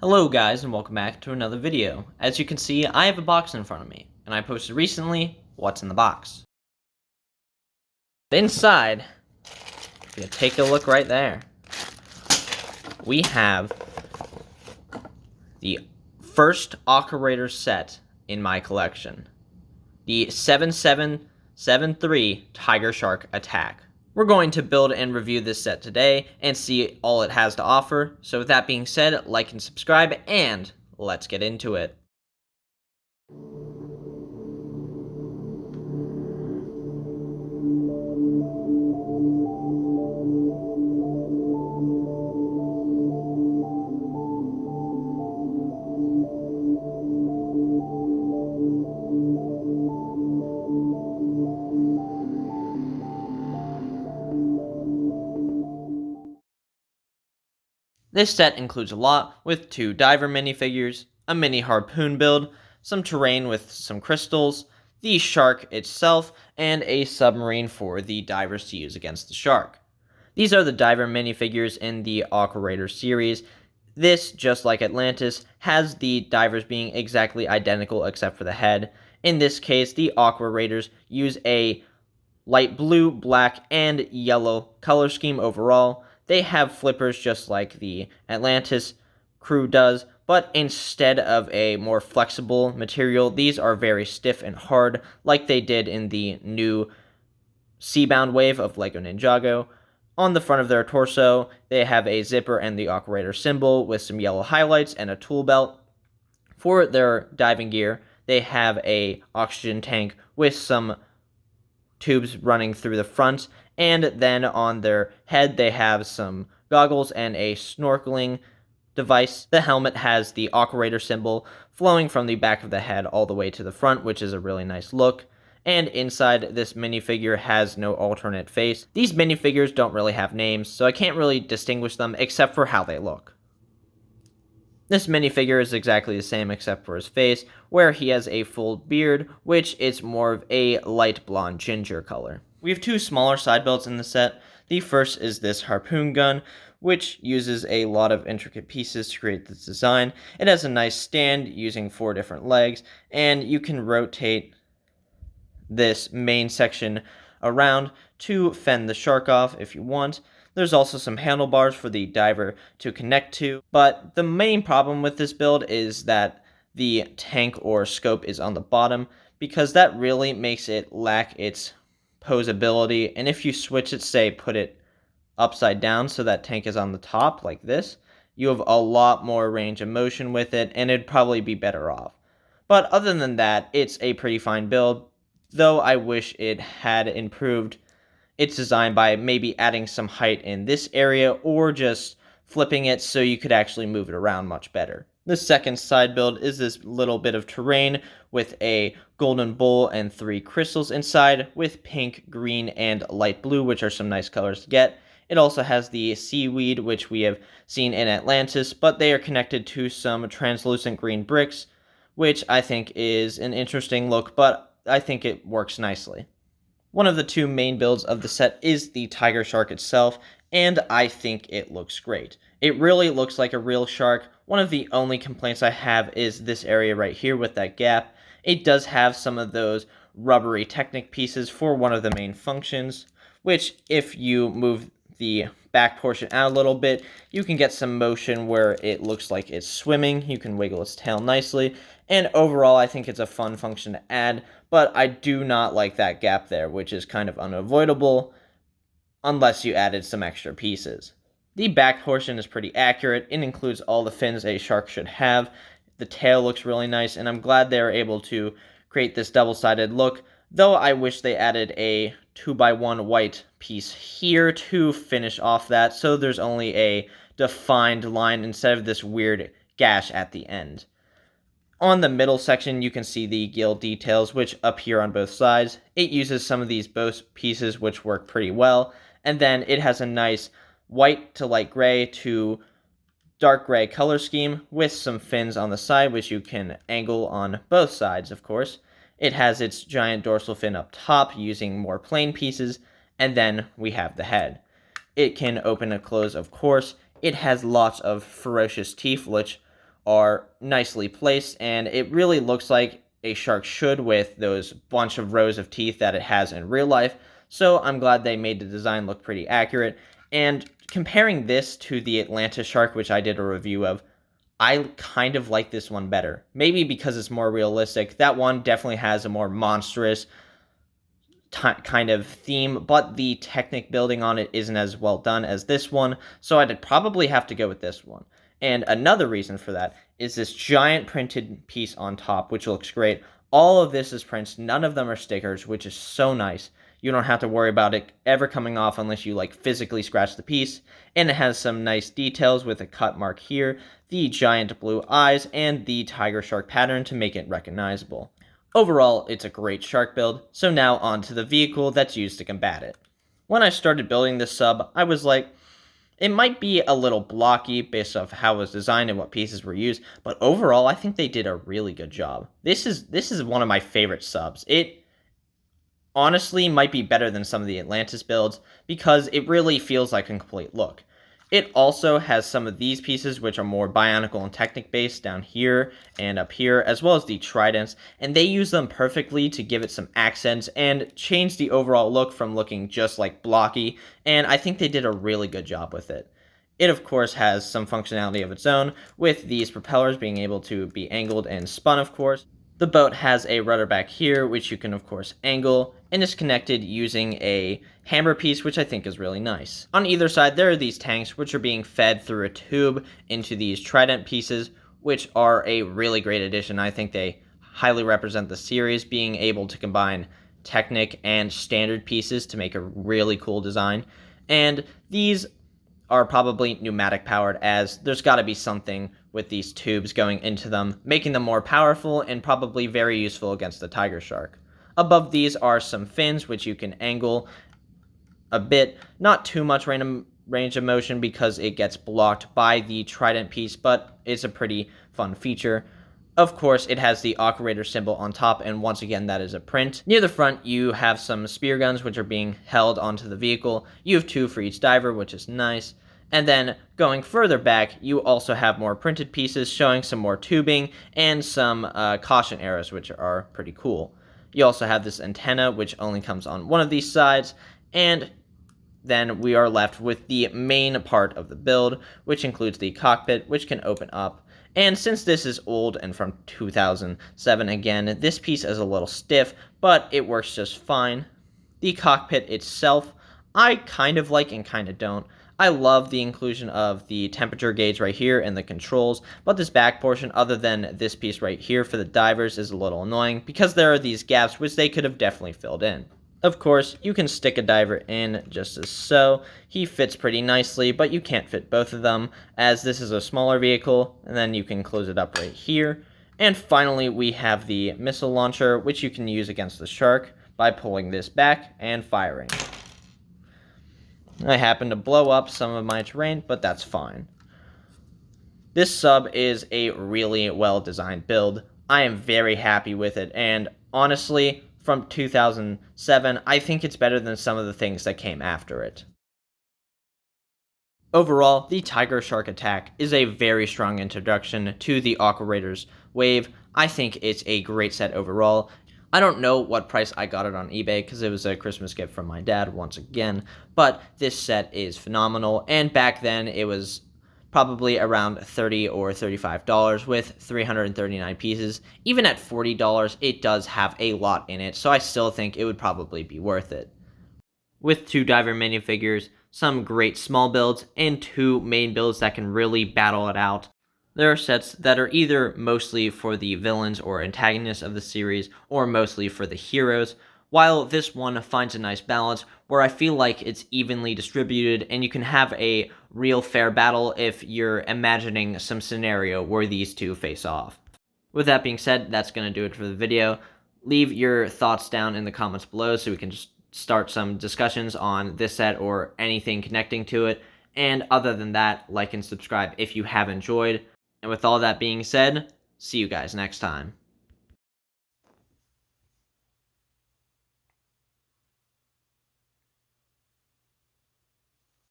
Hello guys and welcome back to another video. As you can see, I have a box in front of me, and I posted recently what's in the box. Inside, if you take a look right there, we have the first Aqua Raiders set in my collection. The 7773 Tiger Shark Attack. We're going to build and review this set today and see all it has to offer. So with that being said, like and subscribe, and let's get into it. This set includes a lot, with 2 diver minifigures, a mini harpoon build, some terrain with some crystals, the shark itself, and a submarine for the divers to use against the shark. These are the diver minifigures in the Aqua Raiders series. This, just like Atlantis, has the divers being exactly identical except for the head. In this case, the Aqua Raiders use a light blue, black, and yellow color scheme overall. They have flippers just like the Atlantis crew does, but instead of a more flexible material, these are very stiff and hard, like they did in the new Seabound wave of LEGO Ninjago. On the front of their torso, they have a zipper and the Aqua Raider symbol with some yellow highlights and a tool belt. For their diving gear, they have a oxygen tank with some tubes running through the front, and then on their head they have some goggles and a snorkeling device. The helmet has the Aqua Raider symbol flowing from the back of the head all the way to the front, which is a really nice look. And inside, this minifigure has no alternate face. These minifigures don't really have names, so I can't really distinguish them except for how they look. This minifigure is exactly the same except for his face, where he has a full beard, which is more of a light blonde ginger color. We have 2 smaller side builds in the set. The first is this harpoon gun, which uses a lot of intricate pieces to create this design. It has a nice stand using 4 different legs, and you can rotate this main section around to fend the shark off if you want. There's also some handlebars for the diver to connect to, but the main problem with this build is that the tank or scope is on the bottom, because that really makes it lack its posability. And if you switch it, say put it upside down so that tank is on the top like this, you have a lot more range of motion with it, and it'd probably be better off. But other than that, it's a pretty fine build, though I wish it had improved its design by maybe adding some height in this area, or just flipping it so you could actually move it around much better. The second side build is this little bit of terrain with a golden bowl and 3 crystals inside, with pink, green, and light blue, which are some nice colors to get. It also has the seaweed, which we have seen in Atlantis, but they are connected to some translucent green bricks, which I think is an interesting look, but I think it works nicely. One of the 2 main builds of the set is the tiger shark itself, and I think it looks great. It really looks like a real shark. One of the only complaints I have is this area right here with that gap. It does have some of those rubbery Technic pieces for one of the main functions, which if you move the back portion out a little bit, you can get some motion where it looks like it's swimming. You can wiggle its tail nicely, and overall I think it's a fun function to add, but I do not like that gap there, which is kind of unavoidable unless you added some extra pieces. The back portion is pretty accurate. It includes all the fins a shark should have. The tail looks really nice, and I'm glad they were able to create this double-sided look, though I wish they added a 2x1 white piece here to finish off that, so there's only a defined line instead of this weird gash at the end. On the middle section, you can see the gill details, which appear on both sides. It uses some of these both pieces, which work pretty well, and then it has a nice white to light gray to dark gray color scheme with some fins on the side, which you can angle on both sides, of course. It has its giant dorsal fin up top using more plain pieces, and then we have the head. It can open and close, of course. It has lots of ferocious teeth, which are nicely placed, and it really looks like a shark should with those bunch of rows of teeth that it has in real life. So I'm glad they made the design look pretty accurate. And comparing this to the Atlantis shark, which I did a review of, I kind of like this one better. Maybe because it's more realistic. That one definitely has a more monstrous kind of theme, but the technic building on it isn't as well done as this one, so I'd probably have to go with this one. And another reason for that is this giant printed piece on top, which looks great. All of this is prints, none of them are stickers, which is so nice. You don't have to worry about it ever coming off unless you like physically scratch the piece. And it has some nice details with a cut mark here, the giant blue eyes, and the tiger shark pattern to make it recognizable. Overall, it's a great shark build, so now on to the vehicle that's used to combat it. When I started building this sub, I was like, it might be a little blocky based off how it was designed and what pieces were used, but overall, I think they did a really good job. This is one of my favorite subs. It honestly might be better than some of the Atlantis builds because it really feels like a complete look. It also has some of these pieces which are more bionicle and technic based down here and up here, as well as the tridents, and they use them perfectly to give it some accents and change the overall look from looking just like blocky, and I think they did a really good job with it. It of course has some functionality of its own, with these propellers being able to be angled and spun of course. The boat has a rudder back here, which you can of course angle, and is connected using a hammer piece, which I think is really nice. On either side, there are these tanks, which are being fed through a tube into these trident pieces, which are a really great addition. I think they highly represent the series, being able to combine Technic and standard pieces to make a really cool design. And these are probably pneumatic powered, as there's got to be something with these tubes going into them, making them more powerful and probably very useful against the tiger shark. Above these are some fins, which you can angle a bit, not too much range of motion because it gets blocked by the trident piece, but it's a pretty fun feature. Of course, it has the Aqua Raiders symbol on top, and once again, that is a print. Near the front, you have some spear guns, which are being held onto the vehicle. You have 2 for each diver, which is nice. And then, going further back, you also have more printed pieces showing some more tubing and some caution arrows, which are pretty cool. You also have this antenna, which only comes on one of these sides, and then we are left with the main part of the build, which includes the cockpit, which can open up. And since this is old and from 2007 again, this piece is a little stiff, but it works just fine. The cockpit itself, I kind of like and kind of don't. I love the inclusion of the temperature gauge right here and the controls, but this back portion, other than this piece right here for the divers, is a little annoying because there are these gaps which they could have definitely filled in. Of course, you can stick a diver in just as so. He fits pretty nicely, but you can't fit both of them, as this is a smaller vehicle, and then you can close it up right here. And finally, we have the missile launcher, which you can use against the shark by pulling this back and firing. I happen to blow up some of my terrain, but that's fine. This sub is a really well-designed build. I am very happy with it, and honestly, from 2007, I think it's better than some of the things that came after it. Overall, the Tiger Shark Attack is a very strong introduction to the Aqua Raiders wave. I think it's a great set overall. I don't know what price I got it on eBay because it was a Christmas gift from my dad once again, but this set is phenomenal, and back then it was probably around $30 or $35 with 339 pieces. Even at $40, it does have a lot in it, so I still think it would probably be worth it. With 2 diver minifigures, some great small builds, and 2 main builds that can really battle it out, there are sets that are either mostly for the villains or antagonists of the series, or mostly for the heroes, while this one finds a nice balance where I feel like it's evenly distributed and you can have a real fair battle if you're imagining some scenario where these two face off. With that being said, that's going to do it for the video. Leave your thoughts down in the comments below so we can just start some discussions on this set or anything connecting to it. And other than that, like and subscribe if you have enjoyed. And with all that being said, see you guys next time.